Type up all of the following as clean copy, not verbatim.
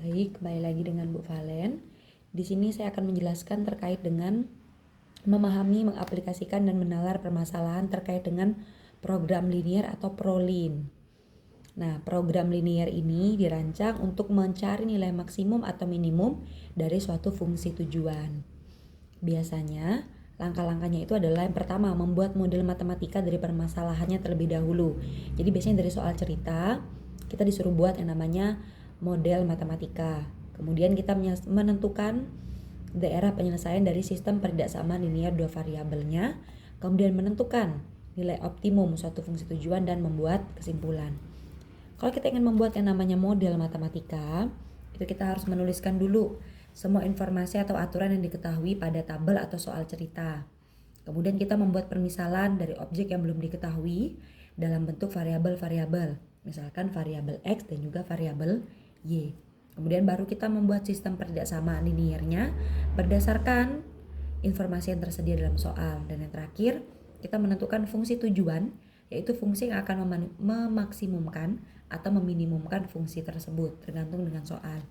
Baik, kembali lagi dengan Bu Valen. Di sini saya akan menjelaskan terkait dengan memahami, mengaplikasikan, dan menalar permasalahan terkait dengan program linier atau ProLin. Nah, program linier ini dirancang untuk mencari nilai maksimum atau minimum dari suatu fungsi tujuan. Biasanya, langkah-langkahnya itu adalah yang pertama, membuat model matematika dari permasalahannya terlebih dahulu. Jadi biasanya dari soal cerita, kita disuruh buat yang namanya model matematika. Kemudian kita menentukan daerah penyelesaian dari sistem pertidaksamaan linear dua variabelnya, kemudian menentukan nilai optimum suatu fungsi tujuan dan membuat kesimpulan. Kalau kita ingin membuat yang namanya model matematika, itu kita harus menuliskan dulu semua informasi atau aturan yang diketahui pada tabel atau soal cerita. Kemudian kita membuat permisalan dari objek yang belum diketahui dalam bentuk variabel-variabel, misalkan variabel X dan juga variabel Y. Kemudian baru kita membuat sistem pertidaksamaan liniernya berdasarkan informasi yang tersedia dalam soal. Dan yang terakhir, kita menentukan fungsi tujuan, yaitu fungsi yang akan memaksimumkan atau meminimumkan fungsi tersebut tergantung dengan soal.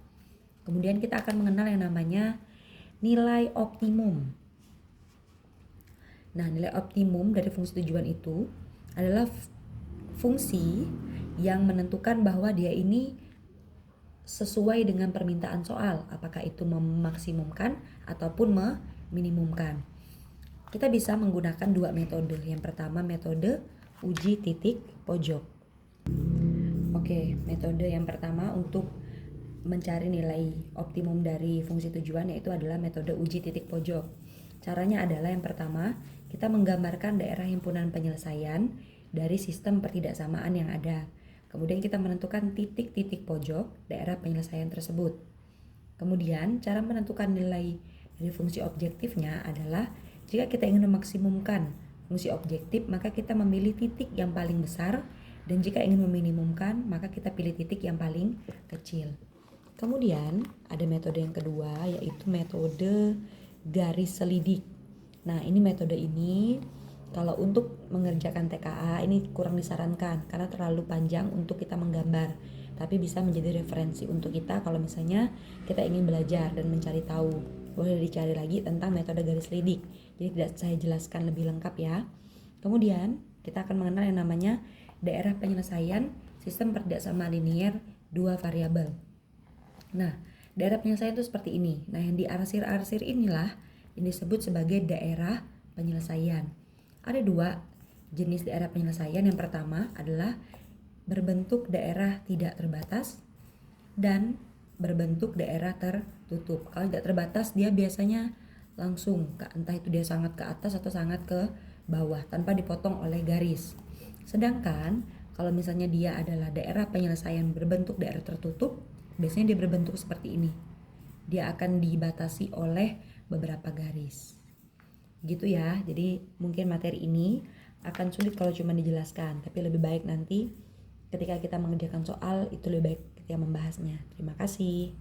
Kemudian kita akan mengenal yang namanya nilai optimum. Nah, nilai optimum dari fungsi tujuan itu adalah fungsi yang menentukan bahwa dia ini sesuai dengan permintaan soal, apakah itu memaksimumkan ataupun meminimumkan. Kita bisa menggunakan dua metode. Yang pertama metode uji titik pojok. Oke, metode yang pertama untuk mencari nilai optimum dari fungsi tujuan yaitu adalah metode uji titik pojok. Caranya adalah yang pertama, kita menggambarkan daerah himpunan penyelesaian dari sistem pertidaksamaan yang ada. Kemudian kita menentukan titik-titik pojok daerah penyelesaian tersebut. Kemudian cara menentukan nilai dari fungsi objektifnya adalah jika kita ingin memaksimumkan fungsi objektif, maka kita memilih titik yang paling besar, dan jika ingin meminimumkan, maka kita pilih titik yang paling kecil. Kemudian ada metode yang kedua, yaitu metode garis selidik. Nah, ini metode ini kalau untuk mengerjakan TKA ini kurang disarankan karena terlalu panjang untuk kita menggambar. Tapi bisa menjadi referensi untuk kita kalau misalnya kita ingin belajar dan mencari tahu. Boleh dicari lagi tentang metode garis selidik. Jadi tidak saya jelaskan lebih lengkap ya. Kemudian kita akan mengenal yang namanya daerah penyelesaian sistem pertidaksamaan linier dua variabel. Nah, daerah penyelesaian itu seperti ini. Nah, yang diarsir-arsir inilah yang disebut sebagai daerah penyelesaian. Ada dua jenis daerah penyelesaian. Yang pertama adalah berbentuk daerah tidak terbatas dan berbentuk daerah tertutup. Kalau tidak terbatas dia biasanya langsung, entah itu dia sangat ke atas atau sangat ke bawah tanpa dipotong oleh garis. Sedangkan kalau misalnya dia adalah daerah penyelesaian berbentuk daerah tertutup, biasanya dia berbentuk seperti ini. Dia akan dibatasi oleh beberapa garis. Gitu ya. Jadi mungkin materi ini akan sulit kalau cuma dijelaskan, tapi lebih baik nanti ketika kita mengerjakan soal itu lebih baik ketika membahasnya. Terima kasih.